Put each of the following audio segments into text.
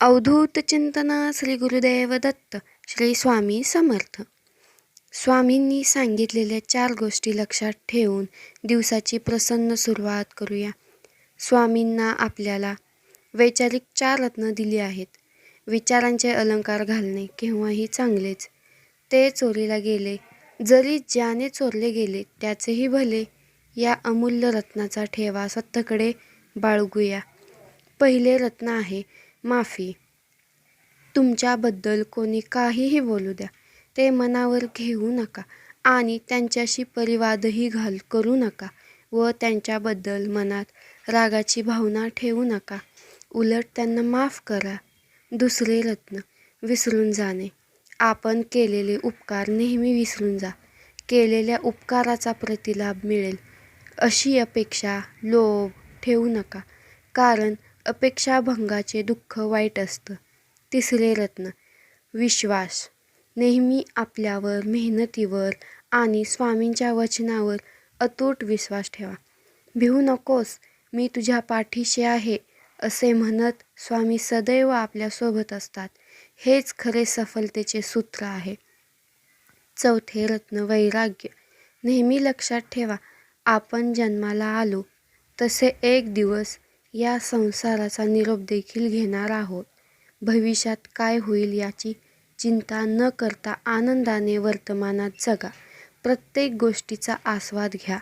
अवधूत चिंतन श्री गुरुदेव दत्त श्री स्वामी समर्थ. स्वामींनी सांगितलेल्या 4 गोष्टी लक्षात ठेवून दिवसाची प्रसन्न सुरुवात करूया. स्वामींना आपल्याला वैचारिक 4 रत्न दिली आहेत. विचारांचे अलंकार घालणे केव्हाही चांगलेच. ते चोरीला गेले, जरी ज्याने चोरले गेले त्याचेही भले. या अमूल्य रत्नाचा ठेवा स्वतःकडे बाळगूया. पहिले रत्न आहे माफी. तुमच्याबद्दल कोणी काहीही बोलू द्या, ते मनावर घेऊ नका आणि त्यांच्याशी परिवादही करू नका व त्यांच्याबद्दल मनात रागाची भावना ठेवू नका. उलट त्यांना माफ करा. दुसरे रत्न विसरून जाणे. आपण केलेले उपकार नेहमी विसरून जा. केलेल्या उपकाराचा प्रतिलाभ मिळेल अशी अपेक्षा, लोभ ठेवू नका, कारण अपेक्षाभंगाचे दुःख वाईट असतं. तिसरे रत्न विश्वास. नेहमी आपल्यावर, मेहनतीवर आणि स्वामींच्या वचनावर अतूट विश्वास ठेवा. भिवू नकोस, मी तुझ्या पाठीशी आहे असे म्हणत स्वामी सदैव आपल्यासोबत असतात. हेच खरे सफलतेचे सूत्र आहे. चौथे रत्न वैराग्य. नेहमी लक्षात ठेवा, आपण जन्माला आलो तसे एक दिवस या संसाराचा निरोप देखील घेणार आहोत. भविष्यात काय होईल याची चिंता न करता आनंदाने वर्तमानात जगा. प्रत्येक गोष्टीचा आस्वाद घ्या,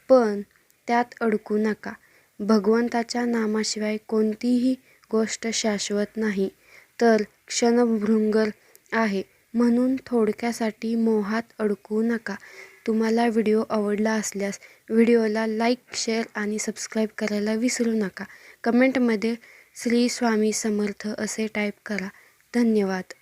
पण त्यात अडकू नका. भगवंताच्या नामाशिवाय कोणतीही गोष्ट शाश्वत नाही, तर क्षणभंगुर आहे. म्हणून थोडक्यासाठी मोहात अडकू नका. तुम्हाला व्हिडिओ आवडला असल्यास व्हिडिओला लाईक, शेअर आणि सबस्क्राईब करायला विसरू नका. कमेंटमध्ये श्री स्वामी समर्थ असे टाईप करा. धन्यवाद.